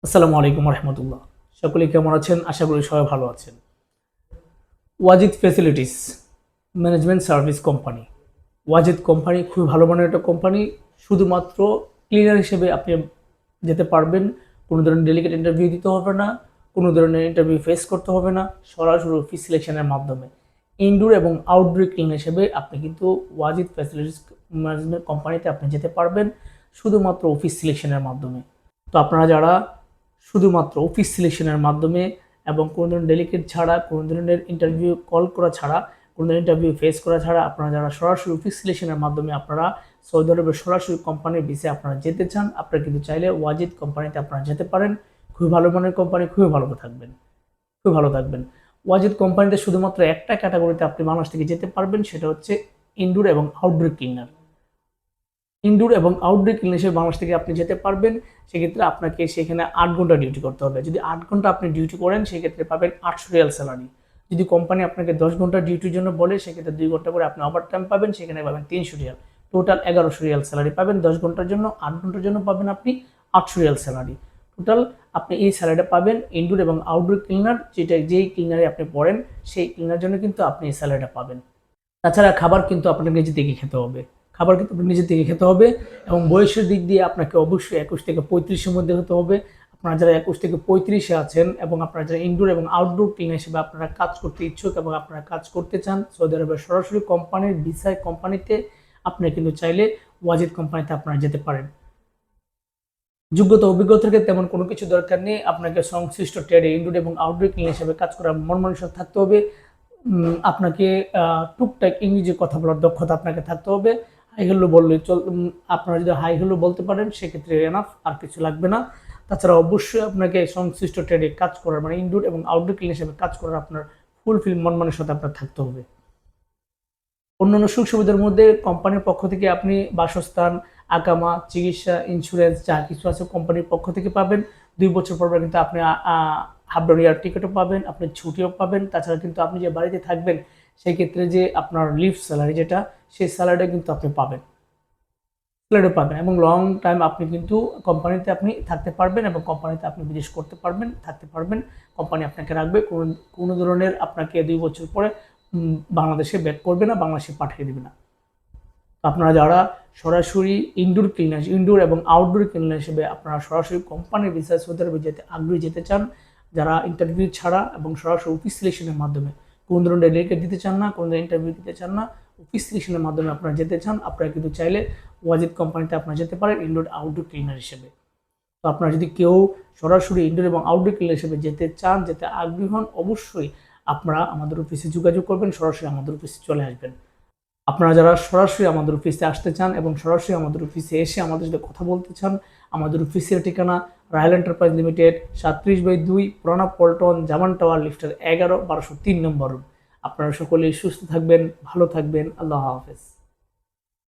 আসসালামু আলাইকুম রহমতুল্লাহ। সকলে কেমন আছেন? আশা করি সবাই ভালো আছেন। Wajid facilities management service company, Wajid company খুবই ভালো মানের একটা কোম্পানি। শুধুমাত্র ক্লিনার হিসেবে আপনি যেতে পারবেন। কোনো ধরনের ডেলিকেট ইন্টারভিউ দিতে হবে না, কোনো ধরনের ইন্টারভিউ ফেস করতে হবে না, সরাসরি অফিস সিলেকশনের মাধ্যমে ইনডোর এবং আউটডোর ক্লিনার হিসেবে আপনি কিন্তু ওয়াজিদ ফ্যাসিলিটিস ম্যানেজমেন্ট কোম্পানিতে আপনি যেতে পারবেন শুধুমাত্র অফিস সিলেকশনের মাধ্যমে। তো আপনারা যারা শুধুমাত্র অফিস সিলেকশনের মাধ্যমে এবং কোনো ধরনের ডেলিকেট ছাড়া, কোনো ধরনের ইন্টারভিউ কল করা ছাড়া, কোনো ধরনের ইন্টারভিউ ফেস করা ছাড়া আপনারা যারা সরাসরি অফিস সিলেকশনের মাধ্যমে আপনারা সৌদি আরবের সরাসরি কোম্পানির ভিসে আপনারা যেতে চান, আপনারা কিন্তু চাইলে ওয়াজিদ কোম্পানিতে আপনারা যেতে পারেন। খুবই ভালো মানের কোম্পানি, খুবই ভালো থাকবেন, খুবই ভালো থাকবেন। ওয়াজিদ কোম্পানিতে শুধুমাত্র একটা ক্যাটাগরিতে আপনি বাংলাদেশ থেকে যেতে পারবেন, সেটা হচ্ছে ইনডোর এবং আউটডোর ক্লিনার। ইনডোর এবং আউটডোর ক্লিনার হিসেবে বাংলাদেশ থেকে আপনি যেতে পারবেন। সেক্ষেত্রে আপনাকে সেখানে 8 ঘন্টা ডিউটি করতে হবে। যদি 8 ঘন্টা আপনি ডিউটি করেন সেক্ষেত্রে পাবেন 800 রিয়াল স্যালারি। যদি কোম্পানি আপনাকে 10 ঘন্টা ডিউটির জন্য বলে সেক্ষেত্রে 2 ঘন্টা করে আপনি ওভার টাইম পাবেন, সেখানে পাবেন 300 রিয়াল। টোটাল 1100 রিয়াল স্যালারি পাবেন 10 ঘন্টার জন্য। 8 ঘন্টার জন্য পাবেন আপনি 800 রিয়াল স্যালারি। টোটাল আপনি এই স্যালারিটা পাবেন ইনডোর এবং আউটডোর ক্লিনার, যেই ক্লিনারে আপনি পড়েন সেই ক্লিনার জন্য কিন্তু আপনি এই স্যালারিটা পাবেন। তাছাড়া খাবার কিন্তু আপনাকে নিজে থেকে খেতে হবে, খাবার কিন্তু আপনাকে নিজে থেকে খেতে হবে। এবং বয়সের দিক দিয়ে আপনাকে অবশ্যই 21 থেকে 35-এর মধ্যে হতে হবে। আপনারা যারা 21 থেকে 35-এ আছেন এবং আপনারা যারা ইনডোর এবং আউটডোর ক্লিনার হিসেবে আপনারা কাজ করতে ইচ্ছুক এবং আপনারা কাজ করতে চান সৌদি আরবের সরাসরি কোম্পানির ভিসায় কোম্পানিতে, আপনি কিন্তু চাইলে ওয়াজিদ কোম্পানিতে আপনারা যেতে পারেন। যোগ্যতা অভিজ্ঞতা থেকে তেমন কোনো কিছু দরকার নেই। আপনাকে সংশ্লিষ্ট ট্রেডে ইনডোর এবং আউটডোর ক্লিনার হিসেবে কাজ করার মন মানসিকতা থাকতে হবে। আপনাকে টুকটাক ইংরেজি কথা বলার দক্ষতা আপনাকে থাকতে হবে। হাই হ্যালো বললে আপনারা যদি হাই হ্যালো বলতে পারেন সেক্ষেত্রে এনাফ, আর কিছু লাগবে না। তাছাড়া অবশ্যই আপনাকে সংশ্লিষ্ট ট্রেডে কাজ করার মানে ইনডোর এবং আউটডোর ক্লিনার হিসেবে কাজ করার আপনার ফুলফিল মন মানসিকতা আপনার থাকতে হবে। অন্যান্য সুযোগ সুবিধার মধ্যে কোম্পানির পক্ষ থেকে আপনি বাসস্থান, আকামা, চিকিৎসা, ইন্স্যুরেন্স যা কিছু আছে কোম্পানির পক্ষ থেকে পাবেন। 2 বছর পর কিন্তু আপনি হাফ ডে ইয়ার টিকিটও পাবেন, আপনি ছুটিও পাবেন। তাছাড়া কিন্তু আপনি যে বাড়িতে থাকবেন সেই ক্ষেত্রে যে আপনার লিভ স্যালারি যেটা, সেই স্যালারিটা কিন্তু আপনি পাবেন, স্যালারি পাবেন। এবং লং টাইম আপনি কিন্তু কোম্পানিতে আপনি থাকতে পারবেন এবং কোম্পানিতে আপনি বিদেশ করতে পারবেন, থাকতে পারবেন। কোম্পানি আপনাকে রাখবে, কোনো ধরনের আপনাকে 2 বছর পরে বাংলাদেশে ব্যাক করবে না, বাংলাদেশে পাঠিয়ে দেবে না। আপনারা যারা সরাসরি ইনডোর এবং আউটডোর ক্লিনার হিসেবে আপনারা সরাসরি কোম্পানির ভিসায় সৌদি আরবে যেতে আগ্রহী যেতে চান, যারা ইন্টারভিউ ছাড়া এবং সরাসরি অফিস সিলেকশনের মাধ্যমে কোন ধরনের ডেলিগেট দিতে চান না, কোন ধরনের ইন্টারভিউ দিতে চান না, অফিস সিলেকশনের মাধ্যমে আপনারা যেতে চান, আপনারা কিন্তু চাইলে ওয়াজিদ কোম্পানিতে আপনারা যেতে পারেন ইনডোর আউটডোর ক্লিনার হিসেবে। তো আপনারা যদি কেউ সরাসরি ইনডোর এবং আউটডোর ক্লিনার হিসেবে যেতে চান, যেতে আগ্রহী হন, অবশ্যই আপনারা আমাদের অফিসে যোগাযোগ করবেন, সরাসরি আমাদের অফিসে চলে আসবেন। আপনারা যারা সরাসরি আমাদের অফিসে আসতে চান এবং সরাসরি আমাদের অফিসে এসে আমাদের সাথে কথা বলতে চান, আমাদের অফিসের ঠিকানা রায়ল এন্টারপ্রাইজ লিমিটেড, 37/2 পুরানা পল্টন, জামান টাওয়ার, লিফটের 11, 1203 নম্বর রুম। আপনারা সকলেই সুস্থ থাকবেন, ভালো থাকবেন। আল্লাহ হাফেজ।